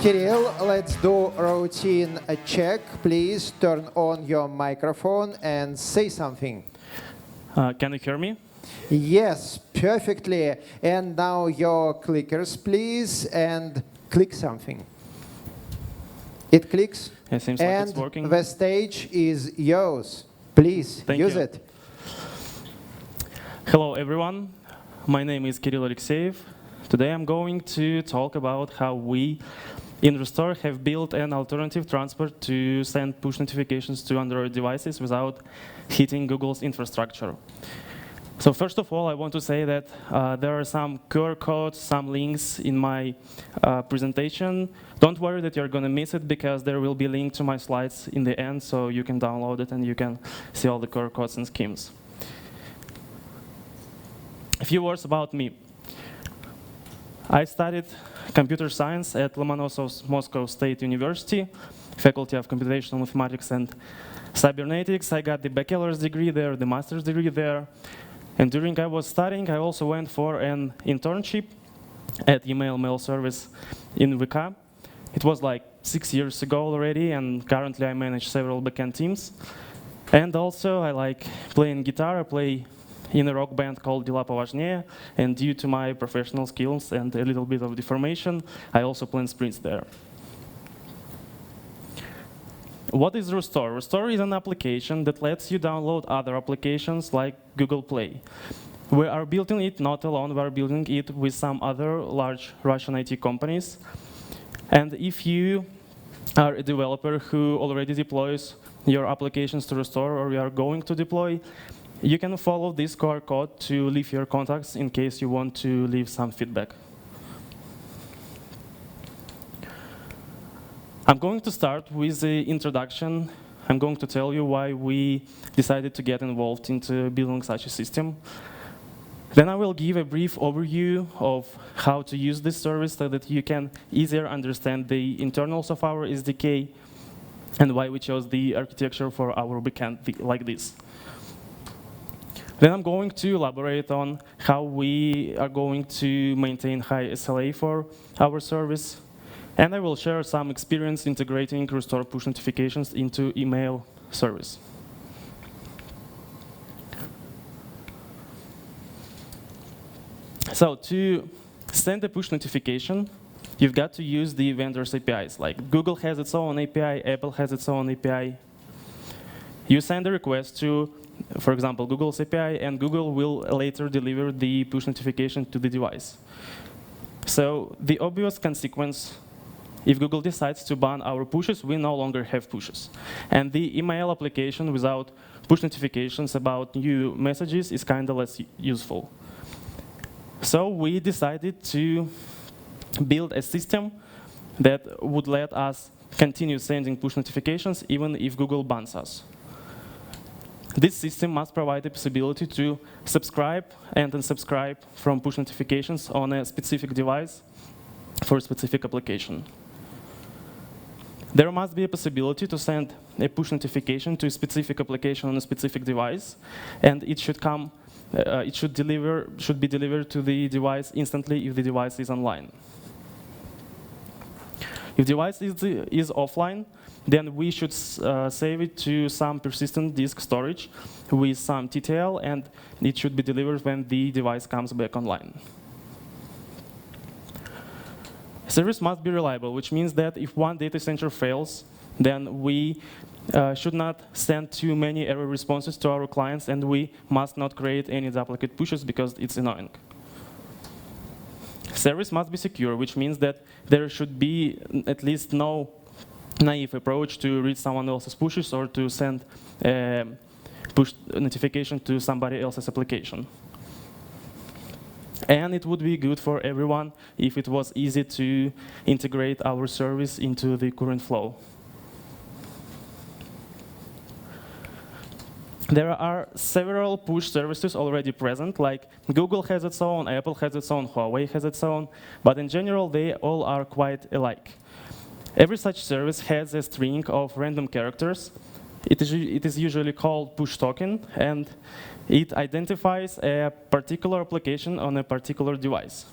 Kirill, let's do routine check. Please turn on your microphone and say something. Can you hear me? Yes, perfectly. And now your clickers, please, and click something. It clicks, It seems like and it's working. the stage is yours. Please Thank use you. it. Hello, everyone. My name is Kirill Alekseev. Today I'm going to talk about how we in RuStore have built an alternative transport to send push notifications to Android devices without hitting Google's infrastructure. So first of all, I want to say that there are some QR codes, some links in my presentation. Don't worry that you're going to miss it, because there will be a link to my slides in the end, so you can download it and you can see all the QR codes and schemes. A few words about me. I studied computer science at Limassol Moscow State University, Faculty of Computational Mathematics and Cybernetics. I got the bachelor's degree there, the master's degree there. And during I was studying, I also went for an internship at email mail service in VK. It was like 6 years ago already, and currently I manage several backend teams. And also I like playing guitar. I play in a rock band called Dela Povazhneye, and due to my professional skills and a little bit of deformation, I also plan sprints there. What is RuStore? RuStore is an application that lets you download other applications like Google Play. We are building it not alone, we are building it with some other large Russian IT companies. And if you are a developer who already deploys your applications to RuStore, or you are going to deploy, you can follow this QR code to leave your contacts in case you want to leave some feedback. I'm going to start with the introduction. I'm going to tell you why we decided to get involved into building such a system. Then I will give a brief overview of how to use this service so that you can easier understand the internals of our SDK and why we chose the architecture for our backend like this. Then I'm going to elaborate on how we are going to maintain high SLA for our service. And I will share some experience integrating RuStore push notifications into email service. So to send a push notification, you've got to use the vendor's APIs. Like Google has its own API, Apple has its own API. You send a request to, for example, Google's API, and Google will later deliver the push notification to the device. So the obvious consequence, if Google decides to ban our pushes, we no longer have pushes. And the email application without push notifications about new messages is kind of less useful. So we decided to build a system that would let us continue sending push notifications even if Google bans us. This system must provide the possibility to subscribe and unsubscribe from push notifications on a specific device for a specific application. There must be a possibility to send a push notification to a specific application on a specific device, and it should be delivered to the device instantly if the device is online. If the device is offline, then we should save it to some persistent disk storage with some TTL, and it should be delivered when the device comes back online. Service must be reliable, which means that if one data center fails, then we should not send too many error responses to our clients, and we must not create any duplicate pushes because it's annoying. Service must be secure, which means that there should be at least no naive approach to read someone else's pushes or to send a push notification to somebody else's application. And it would be good for everyone if it was easy to integrate our service into the current flow. There are several push services already present, like Google has its own, Apple has its own, Huawei has its own, but in general they all are quite alike. Every such service has a string of random characters. It is usually called push token, and it identifies a particular application on a particular device.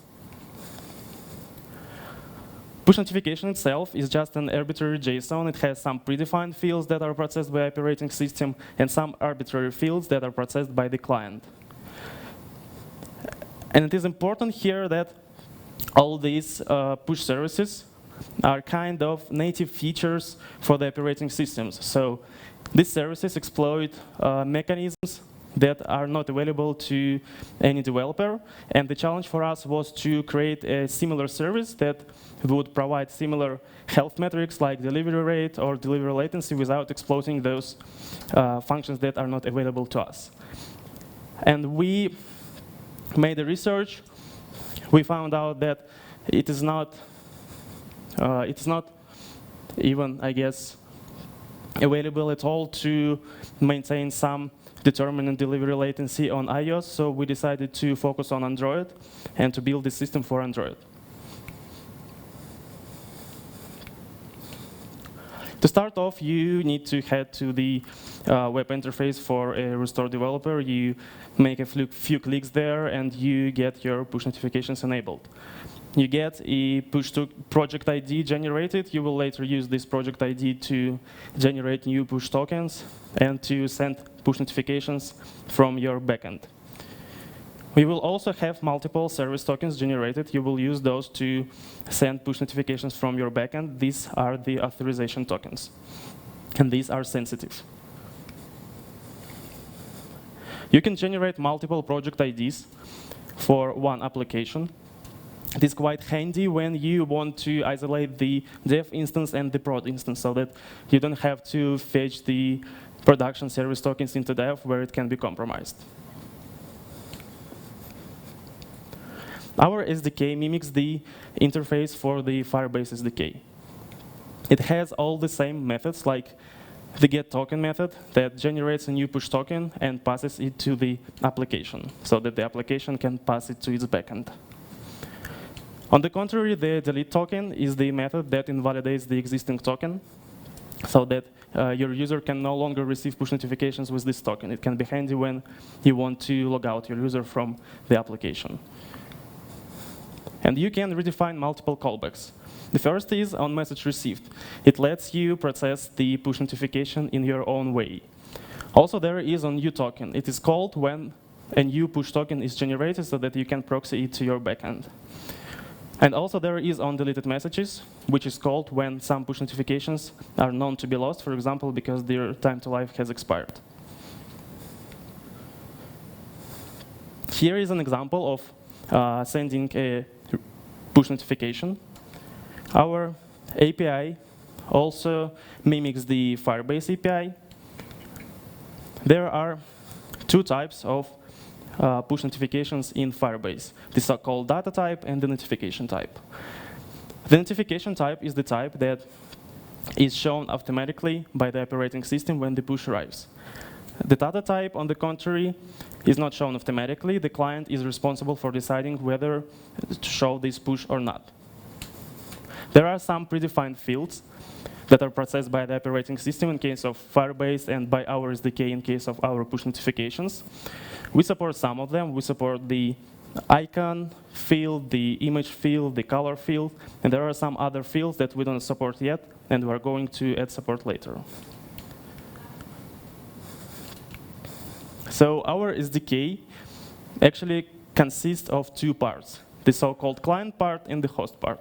Push notification itself is just an arbitrary JSON. It has some predefined fields that are processed by operating system and some arbitrary fields that are processed by the client. And it is important here that all these push services are kind of native features for the operating systems. So these services exploit mechanisms that are not available to any developer. And the challenge for us was to create a similar service that would provide similar health metrics like delivery rate or delivery latency without exploiting those functions that are not available to us. And we made the research. We found out that it is not even, I guess, available at all to maintain some determinate delivery latency on iOS, so we decided to focus on Android and to build the system for Android. To start off, you need to head to the web interface for a RuStore developer. You make a few clicks there, and you get your push notifications enabled. You get a push to project ID generated. You will later use this project ID to generate new push tokens and to send push notifications from your backend. We will also have multiple service tokens generated. You will use those to send push notifications from your backend. These are the authorization tokens, and these are sensitive. You can generate multiple project IDs for one application. It is quite handy when you want to isolate the dev instance and the prod instance so that you don't have to fetch the production service tokens into dev where it can be compromised. Our SDK mimics the interface for the Firebase SDK. It has all the same methods like the getToken method that generates a new push token and passes it to the application so that the application can pass it to its backend. On the contrary, the delete token is the method that invalidates the existing token so that your user can no longer receive push notifications with this token. It can be handy when you want to log out your user from the application. And you can redefine multiple callbacks. The first is on message received. It lets you process the push notification in your own way. Also, there is on uToken. It is called when a new push token is generated so that you can proxy it to your backend. And also there is on deleted messages, which is called when some push notifications are known to be lost, for example, because their time to life has expired. Here is an example of sending a push notification. Our API also mimics the Firebase API. There are two types of push notifications in Firebase, the so-called data type and the notification type. The notification type is the type that is shown automatically by the operating system when the push arrives. The data type, on the contrary, is not shown automatically. The client is responsible for deciding whether to show this push or not. There are some predefined fields that are processed by the operating system in case of Firebase and by our SDK in case of our push notifications. We support some of them. We support the icon field, the image field, the color field, and there are some other fields that we don't support yet, and we're going to add support later. So our SDK actually consists of two parts, the so-called client part and the host part.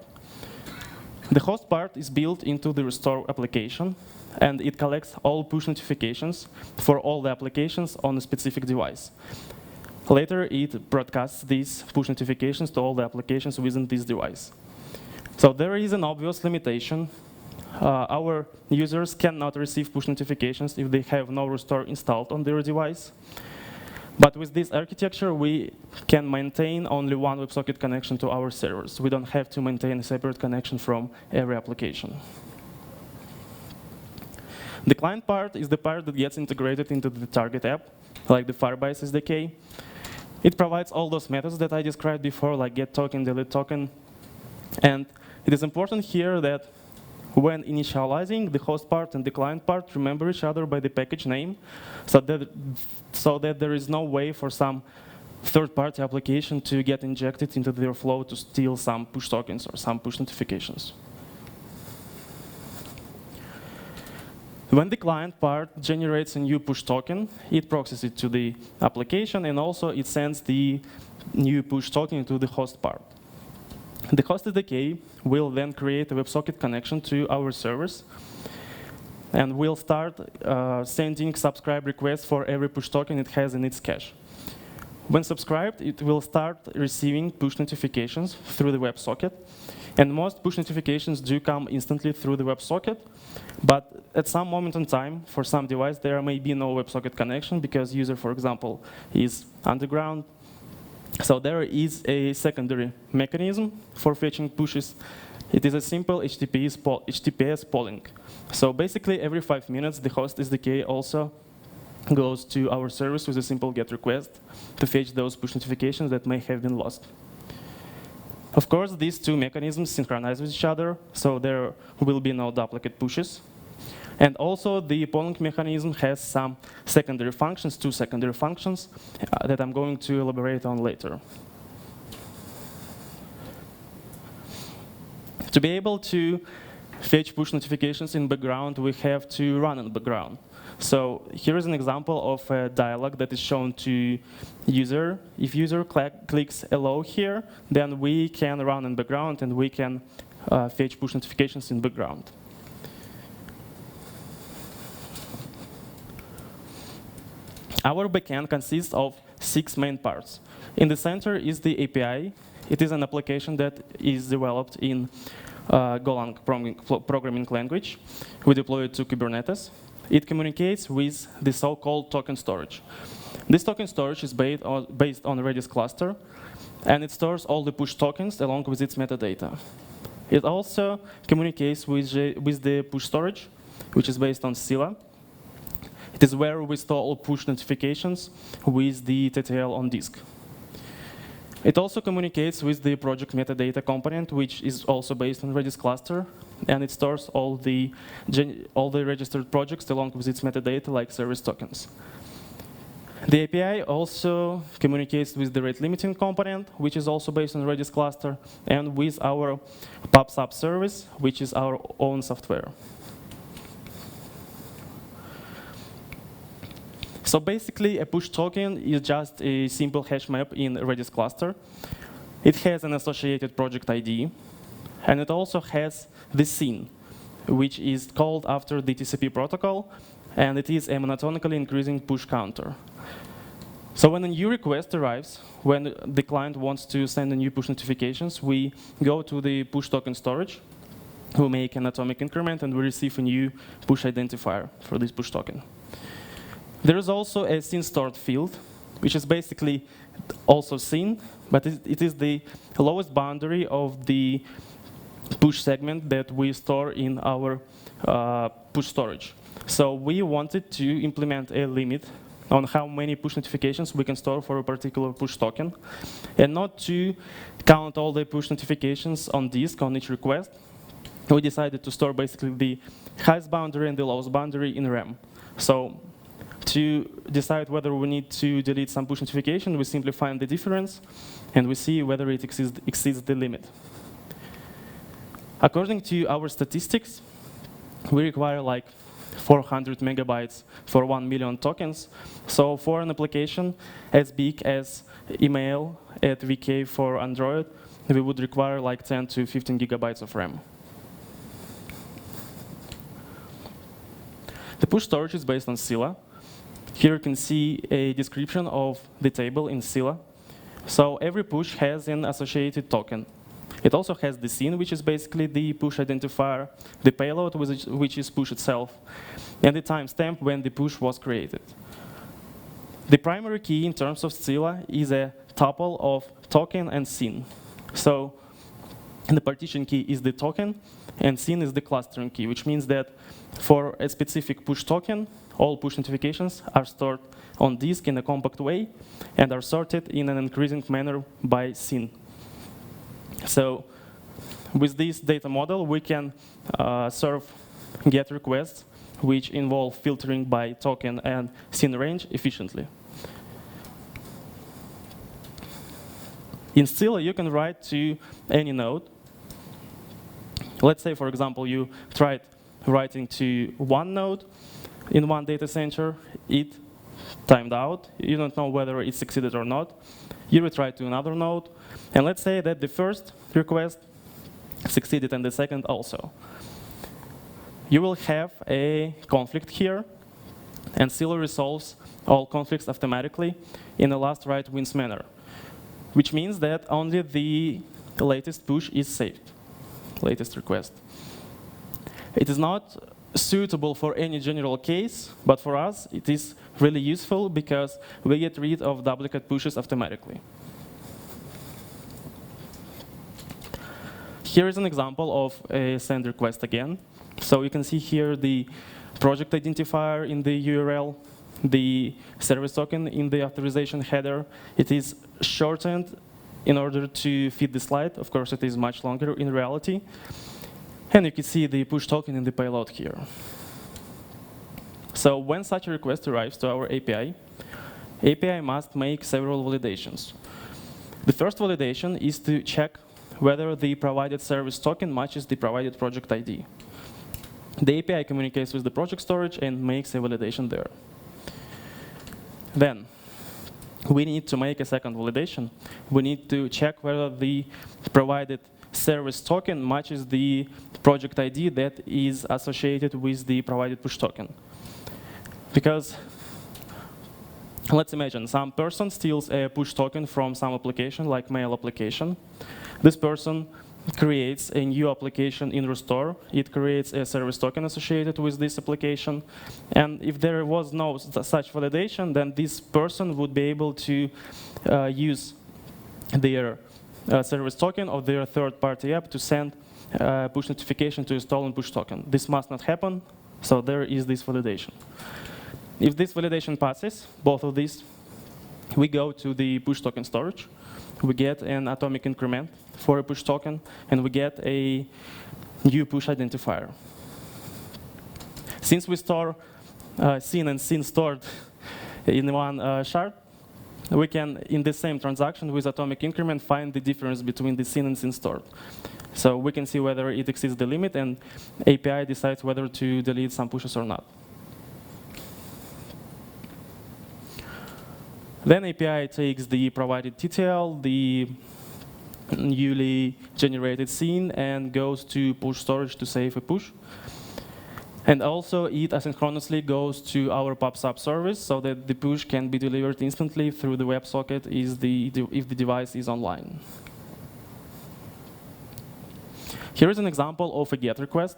The host part is built into the RuStore application, and it collects all push notifications for all the applications on a specific device. Later, it broadcasts these push notifications to all the applications within this device. So there is an obvious limitation. Our users cannot receive push notifications if they have no RuStore installed on their device. But with this architecture, we can maintain only one WebSocket connection to our servers. We don't have to maintain a separate connection from every application. The client part is the part that gets integrated into the target app, like the Firebase SDK. It provides all those methods that I described before, like getToken, deleteToken. And it is important here that when initializing, the host part and the client part remember each other by the package name, so that there is no way for some third-party application to get injected into their flow to steal some push tokens or some push notifications. When the client part generates a new push token, it proxies it to the application, and also it sends the new push token to the host part. The host SDK will then create a WebSocket connection to our servers, and will start sending subscribe requests for every push token it has in its cache. When subscribed, it will start receiving push notifications through the WebSocket. And most push notifications do come instantly through the WebSocket. But at some moment in time, for some device, there may be no WebSocket connection because user, for example, is underground. So there is a secondary mechanism for fetching pushes. It is a simple HTTPS polling. So basically, every 5 minutes, the host SDK also goes to our service with a simple GET request to fetch those push notifications that may have been lost. Of course, these two mechanisms synchronize with each other, so there will be no duplicate pushes. And also, the polling mechanism has some secondary functions, two secondary functions, that I'm going to elaborate on later. To be able to fetch push notifications in background, we have to run in background. So here is an example of a dialog that is shown to user. If user clicks allow here, then we can run in background and we can fetch push notifications in background. Our backend consists of 6 main parts. In the center is the API. It is an application that is developed in Golang programming language. We deploy it to Kubernetes. It communicates with the so-called token storage. This token storage is based on Redis Cluster, and it stores all the push tokens along with its metadata. It also communicates with the push storage, which is based on Scylla. It is where we store all push notifications with the TTL on disk. It also communicates with the project metadata component, which is also based on Redis Cluster, and it stores all the registered projects along with its metadata, like service tokens. The API also communicates with the rate limiting component, which is also based on Redis Cluster, and with our PubSub service, which is our own software. So basically, a push token is just a simple hash map in Redis Cluster. It has an associated project ID, and it also has the scene, which is called after the TCP protocol, and it is a monotonically increasing push counter. So when a new request arrives, when the client wants to send a new push notifications, we go to the push token storage, we make an atomic increment, and we receive a new push identifier for this push token. There is also a scene stored field, which is basically also scene, but it is the lowest boundary of the push segment that we store in our push storage. So we wanted to implement a limit on how many push notifications we can store for a particular push token, and not to count all the push notifications on disk on each request. We decided to store basically the highest boundary and the lowest boundary in RAM. So to decide whether we need to delete some push notification, we simply find the difference, and we see whether it exceeds the limit. According to our statistics, we require like 400 megabytes for 1 million tokens. So for an application as big as email at VK for Android, we would require like 10 to 15 gigabytes of RAM. The push storage is based on Scylla. Here you can see a description of the table in Scylla. So every push has an associated token. It also has the scene, which is basically the push identifier, the payload, which is push itself, and the timestamp when the push was created. The primary key in terms of Scylla is a tuple of token and scene. So the partition key is the token, and scene is the clustering key, which means that for a specific push token, all push notifications are stored on disk in a compact way and are sorted in an increasing manner by scene. So with this data model, we can serve GET requests, which involve filtering by token and scene range efficiently. In Scylla, you can write to any node. Let's say, for example, you tried writing to one node in one data center. It timed out. You don't know whether it succeeded or not. You retry to another node. And let's say that the first request succeeded and the second also. You will have a conflict here, and Scylla resolves all conflicts automatically in a last write wins manner, which means that only the latest push is saved, latest request. It is not suitable for any general case, but for us it is really useful because we get rid of duplicate pushes automatically. Here is an example of a send request again. So you can see here the project identifier in the URL, the service token in the authorization header. It is shortened in order to fit the slide. Of course, it is much longer in reality. And you can see the push token in the payload here. So when such a request arrives to our API must make several validations. The first validation is to check whether the provided service token matches the provided project ID. The API communicates with the project storage and makes a validation there. Then, we need to make a second validation. We need to check whether the provided service token matches the project ID that is associated with the provided push token. Because let's imagine some person steals a push token from some application, like mail application. This person creates a new application in RuStore. It creates a service token associated with this application. And if there was no such validation, then this person would be able to use their service token of their third-party app to send push notification to a stolen push token. This must not happen, so there is this validation. If this validation passes, both of these, we go to the push token storage. We get an atomic increment for a push token, and we get a new push identifier. Since we store seen and seen stored in one shard, we can, in the same transaction with atomic increment, find the difference between the seen and seen stored. So we can see whether it exceeds the limit, and API decides whether to delete some pushes or not. Then API takes the provided TTL, the newly generated scene, and goes to push storage to save a push. And also it asynchronously goes to our PubSub service so that the push can be delivered instantly through the WebSocket if the device is online. Here is an example of a GET request.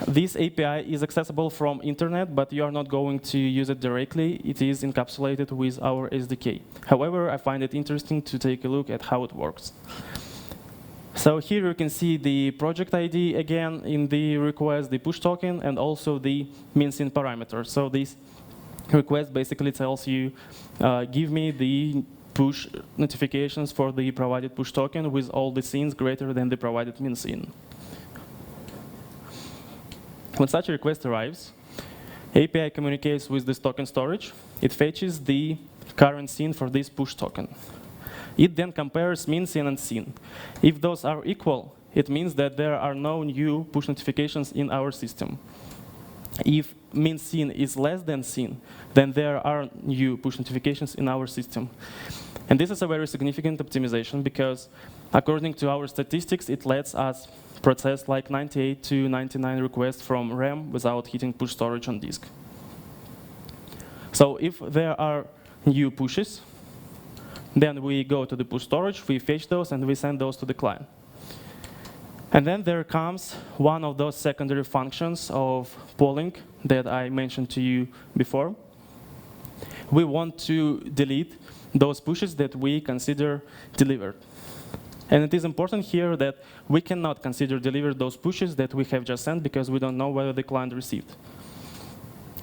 This API is accessible from internet, but you are not going to use it directly. It is encapsulated with our SDK. However, I find it interesting to take a look at how it works. So here you can see the project ID again in the request, the push token, and also the min-syn parameter. So this request basically tells you, give me the push notifications for the provided push token with all the scenes greater than the provided min-syn. When such a request arrives, API communicates with this token storage. It fetches the current scene for this push token. It then compares min, syn, and syn. If those are equal, it means that there are no new push notifications in our system. If min syn is less than syn, then there are new push notifications in our system. And this is a very significant optimization because according to our statistics, it lets us process like 98 to 99 requests from RAM without hitting push storage on disk. So if there are new pushes, then we go to the push storage, we fetch those, and we send those to the client. And then there comes one of those secondary functions of polling that I mentioned to you before. We want to delete those pushes that we consider delivered. And it is important here that we cannot consider delivered those pushes that we have just sent because we don't know whether the client received.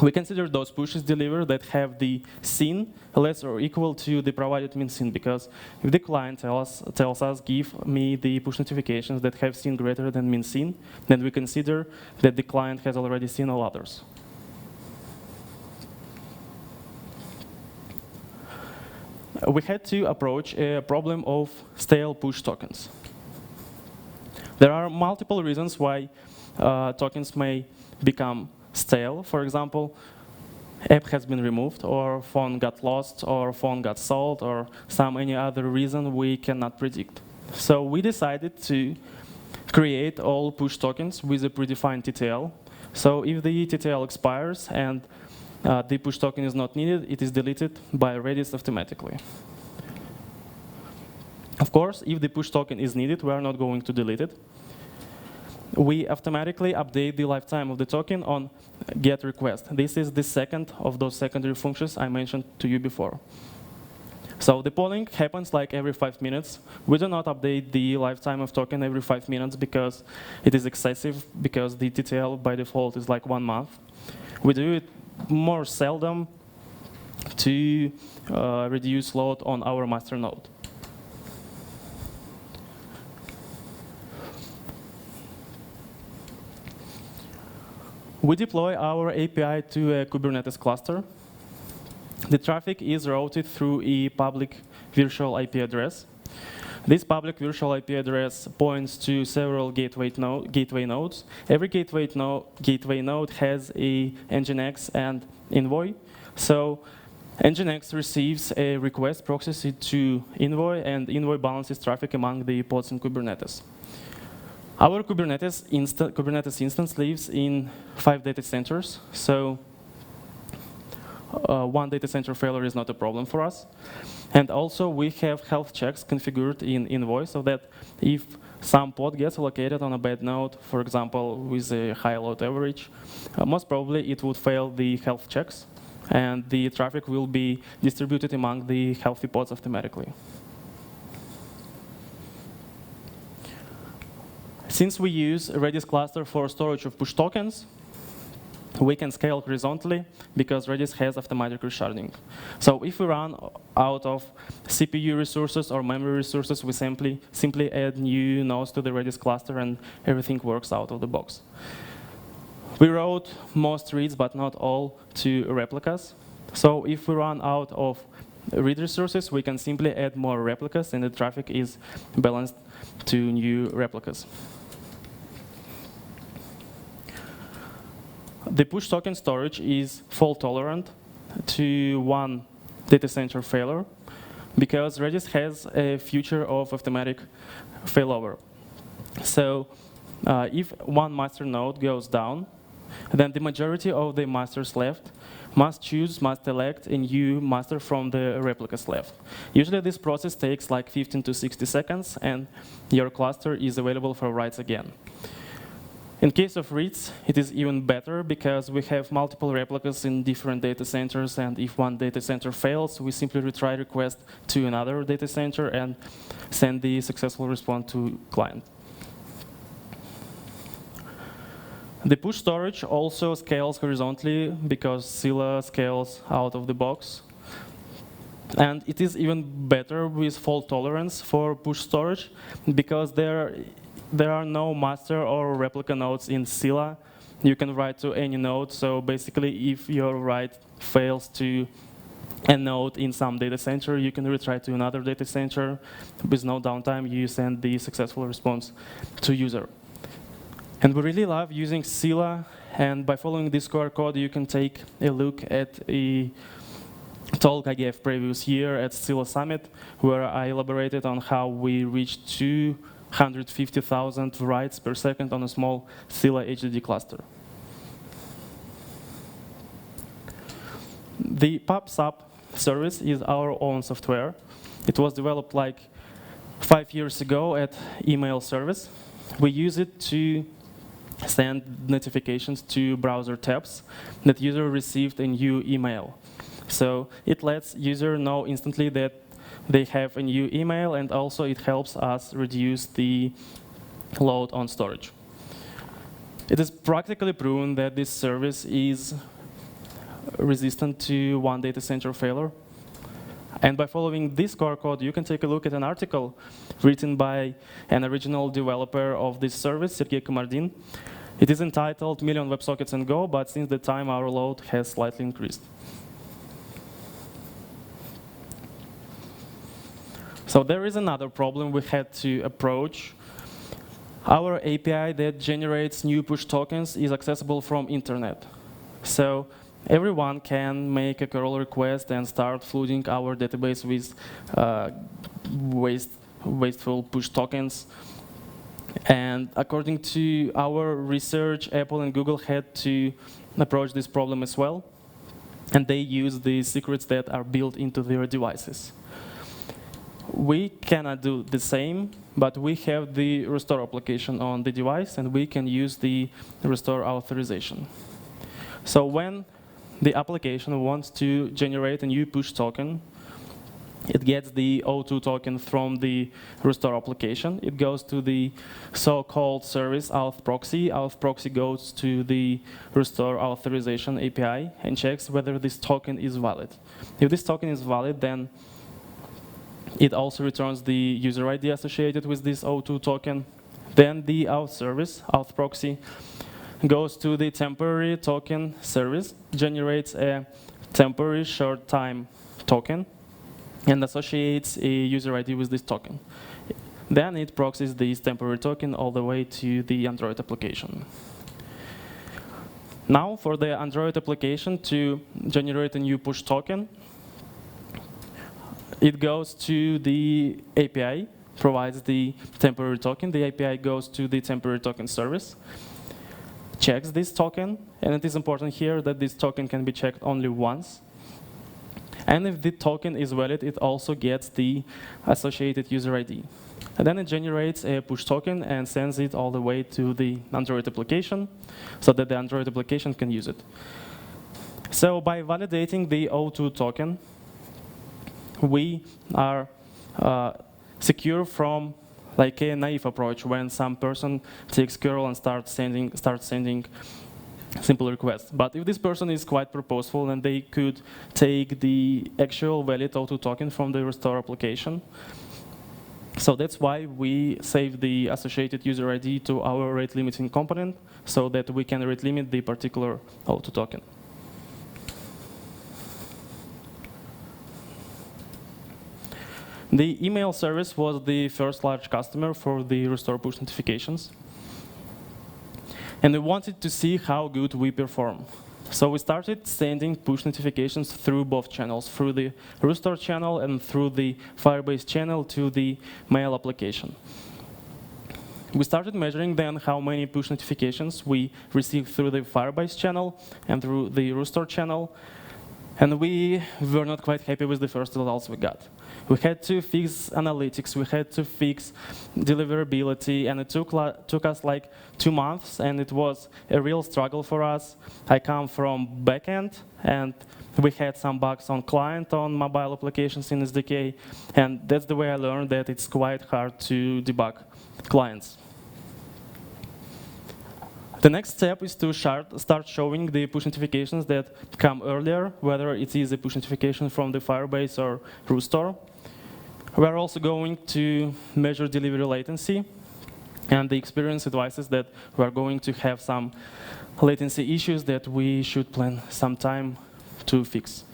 We consider those pushes delivered that have the syn less or equal to the provided min syn, because if the client tells us, give me the push notifications that have syn greater than min syn, then we consider that the client has already seen all others. We had to approach a problem of stale push tokens. There are multiple reasons why tokens may become stale. For example, app has been removed, or phone got lost, or phone got sold, or any other reason we cannot predict. So we decided to create all push tokens with a predefined TTL. So if the TTL expires and the push token is not needed, it is deleted by Redis automatically. Of course, if the push token is needed, we are not going to delete it. We automatically update the lifetime of the token on GET request. This is the second of those secondary functions I mentioned to you before. So the polling happens like every 5 minutes. We do not update the lifetime of token every 5 minutes because it is excessive, because the TTL by default is like 1 month. We do it more seldom to reduce load on our master node. We deploy our API to a Kubernetes cluster. The traffic is routed through a public virtual IP address. This public virtual IP address points to several gateway nodes. Every gateway node has a Nginx and Envoy. So Nginx receives a request, processes it to Envoy, and Envoy balances traffic among the pods in Kubernetes. Our Kubernetes instance lives in 5 data centers, so one data center failure is not a problem for us. And also, we have health checks configured in Envoy so that if some pod gets allocated on a bad node, for example, with a high load average, most probably it would fail the health checks, and the traffic will be distributed among the healthy pods automatically. Since we use Redis Cluster for storage of push tokens, we can scale horizontally because Redis has automatic resharding. So if we run out of CPU resources or memory resources, we simply add new nodes to the Redis cluster and everything works out of the box. We wrote most reads, but not all, to replicas. So if we run out of read resources, we can simply add more replicas and the traffic is balanced to new replicas. The push token storage is fault tolerant to one data center failure because Redis has a feature of automatic failover. So if one master node goes down, then the majority of the masters left must elect a new master from the replicas left. Usually this process takes like 15 to 60 seconds and your cluster is available for writes again. In case of reads, it is even better because we have multiple replicas in different data centers, and if one data center fails, we simply retry request to another data center and send the successful response to client. The push storage also scales horizontally because Scylla scales out of the box. And it is even better with fault tolerance for push storage because there are no master or replica nodes in Scylla. You can write to any node, so basically if your write fails to a node in some data center, you can retry to another data center. With no downtime, you send the successful response to user. And we really love using Scylla, and by following this QR code, you can take a look at a talk I gave previous year at Scylla Summit, where I elaborated on how we reached 250,000 writes per second on a small Scylla HDD cluster. The PubSub service is our own software. It was developed like 5 years ago at email service. We use it to send notifications to browser tabs that user received a new email. So it lets user know instantly that they have a new email, and also it helps us reduce the load on storage. It is practically proven that this service is resistant to one data center failure. And by following this QR code, you can take a look at an article written by an original developer of this service, Sergey Komardin. It is entitled "Million WebSockets and Go," but since the time our load has slightly increased. So there is another problem we had to approach. our API that generates new push tokens is accessible from internet. So everyone can make a curl request and start flooding our database with wasteful push tokens. And according to our research, Apple and Google had to approach this problem as well. And they use the secrets that are built into their devices. We cannot do the same, but we have the RuStore application on the device, and we can use the RuStore authorization. So when the application wants to generate a new push token, it gets the O2 token from the RuStore application. It goes to the so-called service auth proxy. Auth proxy goes to the RuStore authorization API and checks whether this token is valid. If this token is valid, then it also returns the user ID associated with this O2 token. Then the auth service, auth proxy, goes to the temporary token service, generates a temporary short time token, and associates a user ID with this token. Then it proxies this temporary token all the way to the Android application. Now, for the Android application to generate a new push token, it goes to the API, provides the temporary token. The API goes to the temporary token service, checks this token, and it is important here that this token can be checked only once. And if the token is valid, it also gets the associated user ID. And then it generates a push token and sends it all the way to the Android application so that the Android application can use it. So by validating the O2 token, we are secure from like a naive approach when some person takes curl and starts sending simple requests. But if this person is quite purposeful, and they could take the actual valid O2 token from the RuStore application. So that's why we save the associated user ID to our rate limiting component so that we can rate limit the particular O2 token. The email service was the first large customer for the RuStore push notifications. And we wanted to see how good we perform. So we started sending push notifications through both channels, through the RuStore channel and through the Firebase channel to the mail application. We started measuring then how many push notifications we received through the Firebase channel and through the RuStore channel. And we were not quite happy with the first results we got. We had to fix analytics, we had to fix deliverability, and it took us like 2 months, and it was a real struggle for us. I come from backend, and we had some bugs on client, on mobile applications in SDK, and that's the way I learned that it's quite hard to debug clients. The next step is to start showing the push notifications that come earlier, whether it is a push notification from the Firebase or RuStore. We're also going to measure delivery latency, and the experience advises that we're going to have some latency issues that we should plan some time to fix.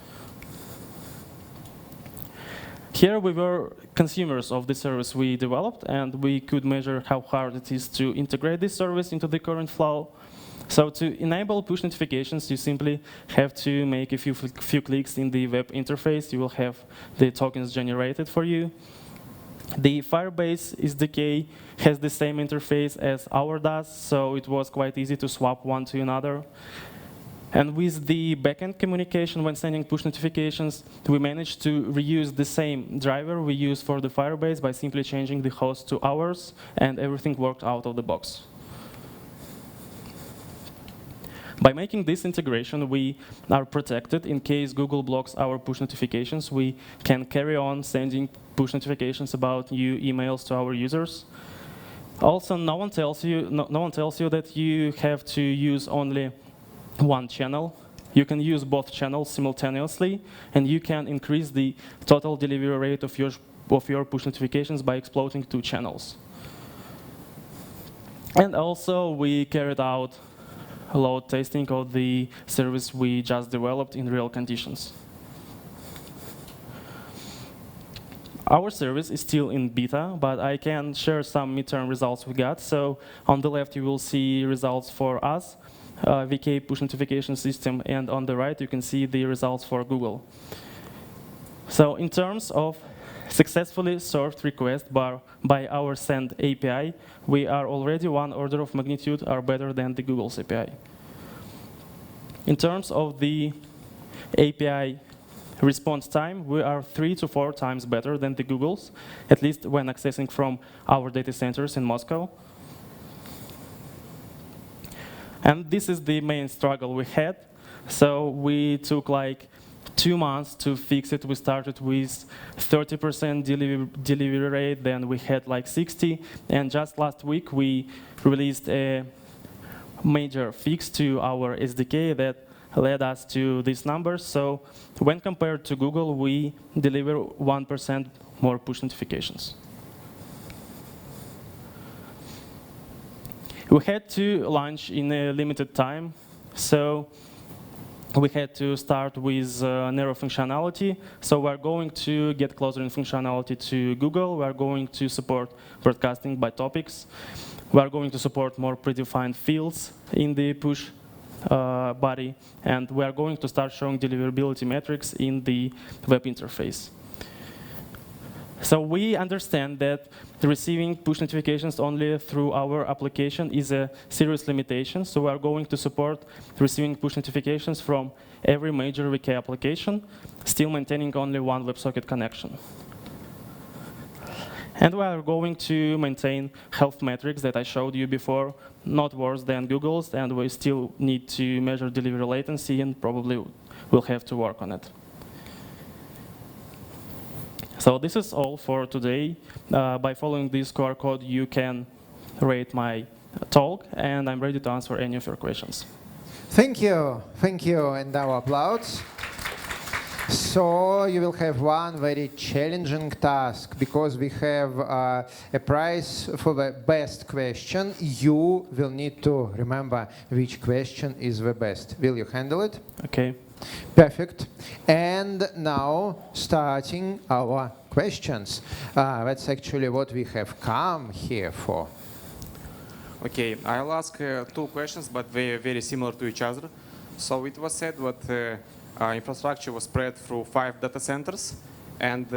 Here we were consumers of the service we developed, and we could measure how hard it is to integrate this service into the current flow. So to enable push notifications, you simply have to make a few clicks in the web interface. You will have the tokens generated for you. The Firebase SDK has the same interface as ours does, so it was quite easy to swap one to another. And with the backend communication when sending push notifications, we managed to reuse the same driver we used for the Firebase by simply changing the host to ours, and everything worked out of the box. By making this integration, we are protected in case Google blocks our push notifications. We can carry on sending push notifications about new emails to our users. Also, no one tells you that you have to use only one channel. You can use both channels simultaneously, and you can increase the total delivery rate of your push notifications by exploiting 2 channels. And also, we carried out load testing of the service we just developed in real conditions. Our service is still in beta, but I can share some midterm results we got. So on the left, you will see results for us, VK push notification system, and on the right, you can see the results for Google. So in terms of successfully served requests by our send API, we are already 1 order of magnitude are better than the Google's API. In terms of the API response time, we are 3 to 4 times better than the Google's, at least when accessing from our data centers in Moscow. And this is the main struggle we had. So we took like 2 months to fix it. We started with 30% delivery rate, then we had like 60, and just last week we released a major fix to our SDK that led us to these numbers. So when compared to Google, we deliver 1% more push notifications. We had to launch in a limited time, so we had to start with narrow functionality. So we're going to get closer in functionality to Google. We're going to support broadcasting by topics. We're going to support more predefined fields in the push body, and we are going to start showing deliverability metrics in the web interface. So we understand that receiving push notifications only through our application is a serious limitation, so we are going to support receiving push notifications from every major VK application, still maintaining only one WebSocket connection. And we are going to maintain health metrics that I showed you before, not worse than Google's, and we still need to measure delivery latency, and probably we'll have to work on it. So this is all for today. By following this QR code, you can rate my talk, and I'm ready to answer any of your questions. Thank you, and our applause. So you will have one very challenging task, because we have a prize for the best question. You will need to remember which question is the best. Will you handle it? Okay. Perfect. And now, starting our questions. That's actually what we have come here for. Okay, I'll ask 2 questions, but they are very similar to each other. So it was said that infrastructure was spread through 5 data centers, and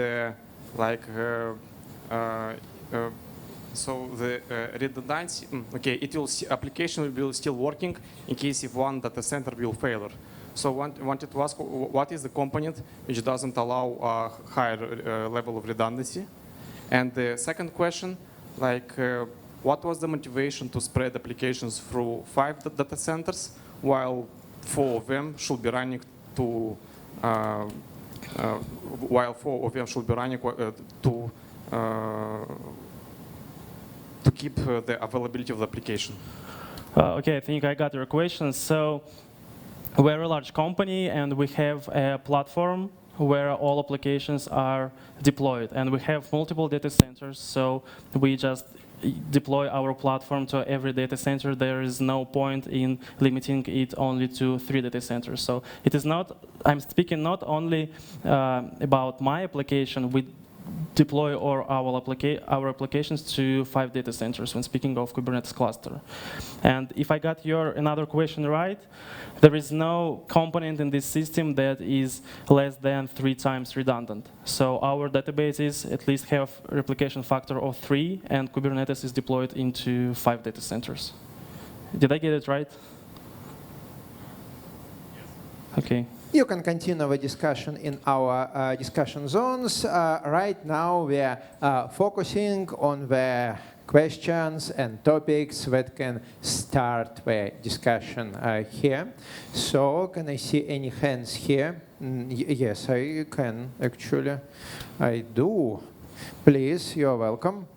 so the redundancy. Okay, application will be still working in case if one data center will fail. So wanted to ask, what is the component which doesn't allow a higher level of redundancy? And the second question, what was the motivation to spread applications through 5 data centers, while 4 of them should be running to keep the availability of the application? Okay, I think I got your question. So we're a large company, and we have a platform where all applications are deployed, and we have multiple data centers, so we just deploy our platform to every data center. There is no point in limiting it only to 3 data centers. So it is not, I'm speaking not only about my application. We deploy our applications to 5 data centers when speaking of Kubernetes cluster. And if I got your another question right, there is no component in this system that is less than 3 times redundant. So our databases at least have a replication factor of 3, and Kubernetes is deployed into 5 data centers. Did I get it right? Yes. Okay. You can continue the discussion in our discussion zones. Right now, we are focusing on the questions and topics that can start the discussion here. So, can I see any hands here? Yes, I can, actually. I do. Please, you're welcome.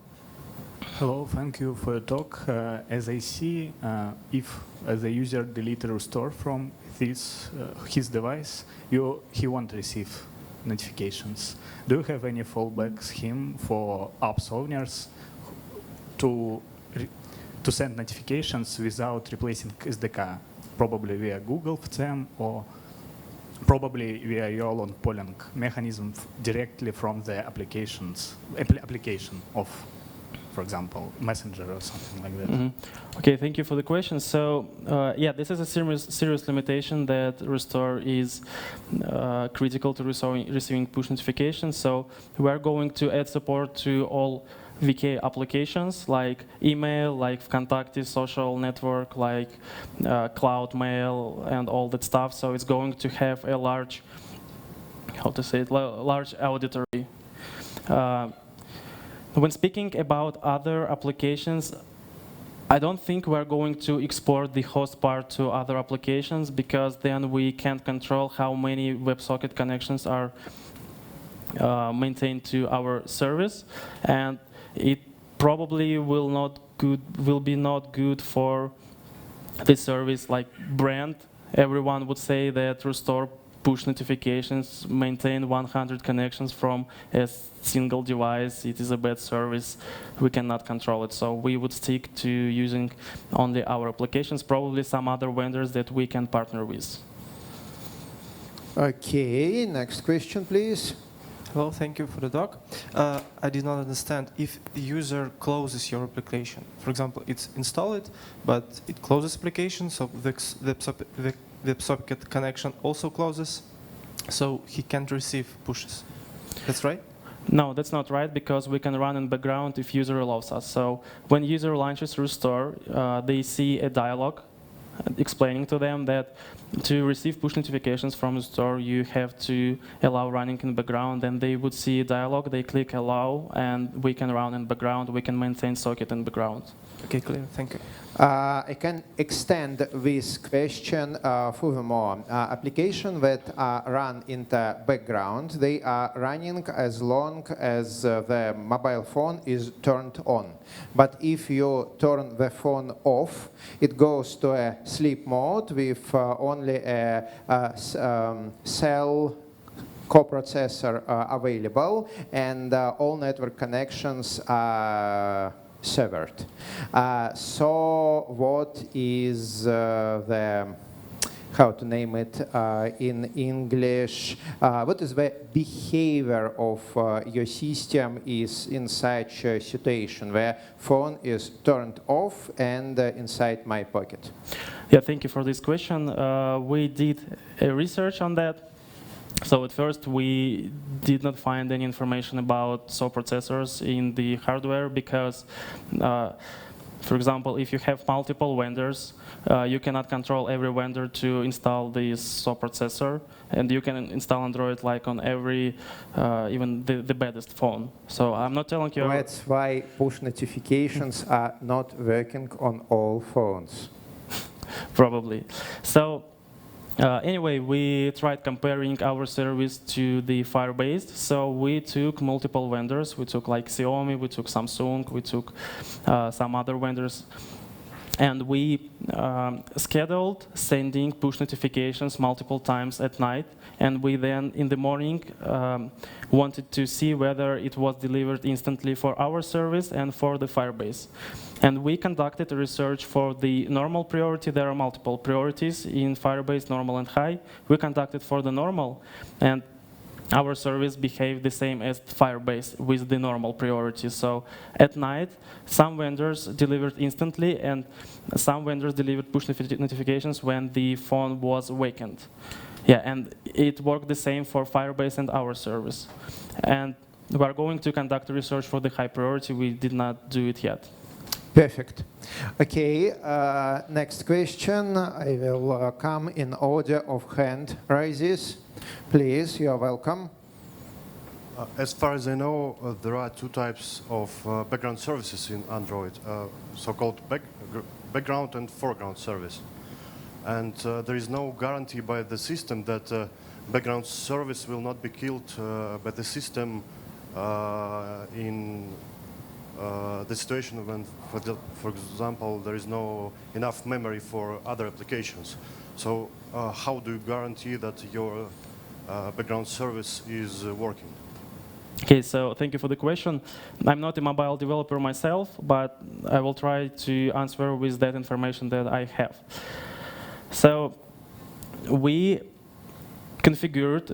Hello, thank you for your talk. As I see, if the user deleted RuStore from his device, he won't receive notifications. Do you have any fallback scheme for apps owners to send notifications without replacing SDK, probably via Google for them or probably via YOL on polling mechanism directly from the application of, for example, Messenger or something like that. Okay, thank you for the question. So yeah, this is a serious limitation that RuStore is critical to receiving push notifications. So we are going to add support to all VK applications like email, like Vkontakte, social network, like cloud mail and all that stuff. So it's going to have a large, large auditory. When speaking about other applications, I don't think we're going to export the host part to other applications because then we can't control how many WebSocket connections are maintained to our service, and it probably will be not good for the service like brand. Everyone would say that RuStore push notifications maintain 100 connections from a single device. It is a bad service. We cannot control it. So we would stick to using only our applications, probably some other vendors that we can partner with. Okay, next question, please. Hello, thank you for the talk. I did not understand if the user closes your application. For example, it's installed, but it closes application, so the WebSocket connection also closes, so he can't receive pushes. That's right? No, that's not right, because we can run in background if user allows us. So when user launches RuStore, they see a dialog explaining to them that to receive push notifications from RuStore, you have to allow running in background, and they would see a dialog, they click allow, and we can run in background, we can maintain socket in background. Okay, clear, thank you. I can extend this question furthermore. Applications that are run in the background, they are running as long as the mobile phone is turned on. But if you turn the phone off, it goes to a sleep mode with only a cell coprocessor available, and all network connections are severed. So what is the, how to name it in English, what is the behavior of your system is in such a situation where phone is turned off and inside my pocket? Yeah, thank you for this question. We did a research on that. So at first, we did not find any information about SAW processors in the hardware because, for example, if you have multiple vendors, you cannot control every vendor to install this SAW processor, and you can install Android like on every, even the baddest phone. So I'm not telling you. That's why push notifications are not working on all phones. Probably. So. Anyway, we tried comparing our service to the Firebase. So we took multiple vendors. We took like Xiaomi, we took Samsung, we took some other vendors. And we scheduled sending push notifications multiple times at night. And we then, in the morning, wanted to see whether it was delivered instantly for our service and for the Firebase. And we conducted a research for the normal priority. There are multiple priorities in Firebase, normal and high. We conducted for the normal, and our service behaved the same as Firebase with the normal priority. So at night, some vendors delivered instantly, and some vendors delivered push notifications when the phone was awakened. Yeah, and it worked the same for Firebase and our service. And we are going to conduct a research for the high priority. We did not do it yet. Perfect. Okay, next question. I will come in order of hand raises. Please, you are welcome. As far as I know, there are two types of background services in Android, so-called background and foreground service. And there is no guarantee by the system that background service will not be killed by the system in the situation when, for example, there is no enough memory for other applications. So how do you guarantee that your background service is working? Okay, so thank you for the question. I'm not a mobile developer myself, but I will try to answer with that information that I have. So we configured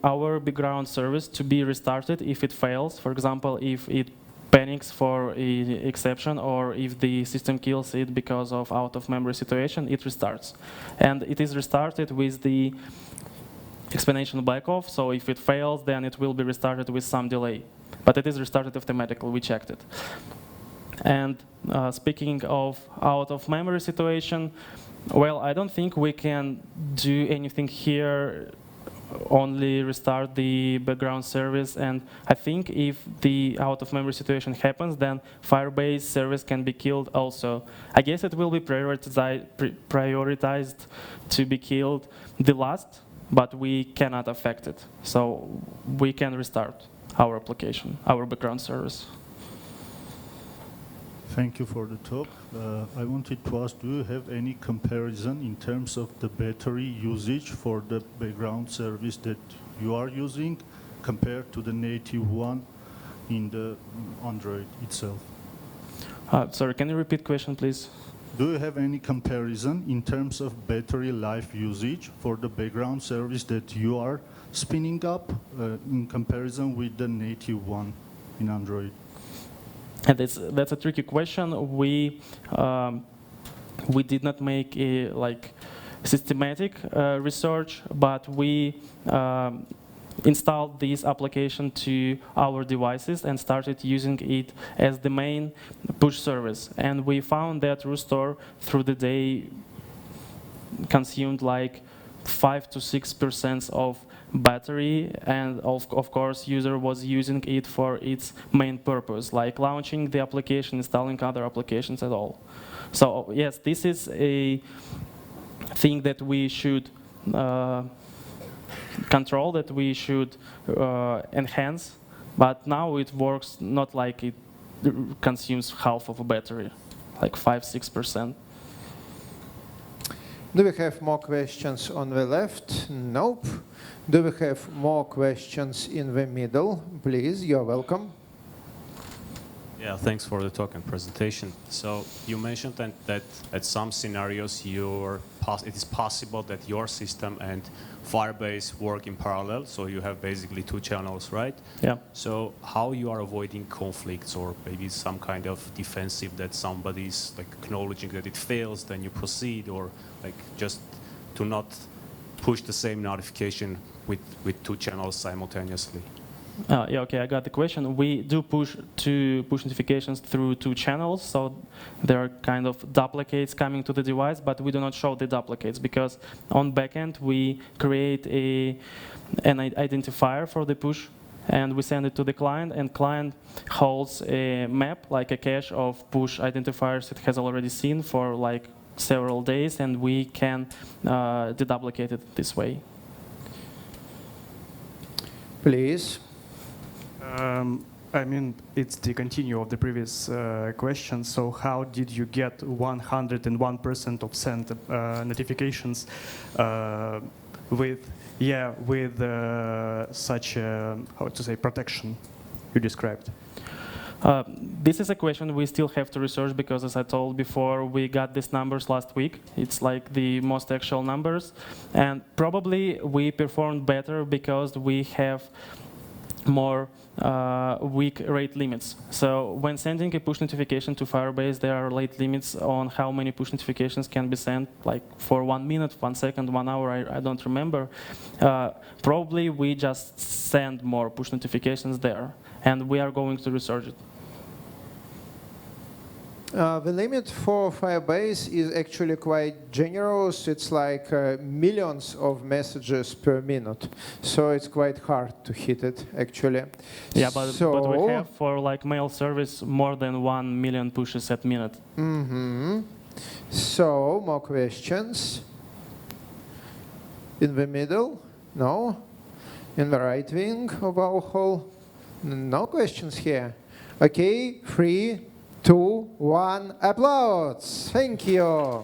our background service to be restarted if it fails. For example, if it panics for an exception, or if the system kills it because of out-of-memory situation, it restarts. And it is restarted with the explanation back off, so if it fails, then it will be restarted with some delay. But it is restarted automatically, we checked it. And speaking of out-of-memory situation, well, I don't think we can do anything here, only restart the background service. And I think if the out-of-memory situation happens, then Firebase service can be killed also. I guess it will be prioritized to be killed the last, but we cannot affect it. So we can restart our application, our background service. Thank you for the talk. I wanted to ask, do you have any comparison in terms of the battery usage for the background service that you are using compared to the native one in the Android itself? Sorry, can you repeat the question, please? Do you have any comparison in terms of battery life usage for the background service that you are spinning up in comparison with the native one in Android? And that's a tricky question. We did not make a systematic research, but we installed this application to our devices and started using it as the main push service. And we found that RuStore through the day consumed like 5 to 6% of battery, and of course user was using it for its main purpose, like launching the application, installing other applications at all. So yes, this is a thing that we should control, that we should enhance, but now it works not like it consumes half of a battery, like 5-6%. Do we have more questions on the left? Nope. Do we have more questions in the middle? Please, you're welcome. Yeah, thanks for the talk and presentation. So you mentioned that at some scenarios it is possible that your system and Firebase work in parallel, so you have basically two channels, right? Yeah. So how you are avoiding conflicts, or maybe some kind of defensive that somebody's like acknowledging that it fails, then you proceed, or like just to not push the same notification with two channels simultaneously? Yeah, okay, I got the question. We do push notifications through two channels, so there are kind of duplicates coming to the device, but we do not show the duplicates because on backend we create an identifier for the push, and we send it to the client, and client holds a map, like a cache of push identifiers it has already seen for like several days, and we can deduplicate it this way. Please. I mean, it's the continue of the previous question. So how did you get 101% of sent notifications with such how to say protection you described? This is a question we still have to research because, as I told before, we got these numbers last week. It's like the most actual numbers. And probably we performed better because we have more weak rate limits. So when sending a push notification to Firebase, there are rate limits on how many push notifications can be sent, like for 1 minute, 1 second, 1 hour, I don't remember. Probably we just send more push notifications there, and we are going to research it. The limit for Firebase is actually quite generous. It's like millions of messages per minute. So it's quite hard to hit it, actually. Yeah, but we have for like mail service more than 1 million pushes at minute. Mm-hmm. So, more questions? In the middle? No? In the right wing of our hall? No questions here. Okay, 3, 2, 1, applause. Thank you.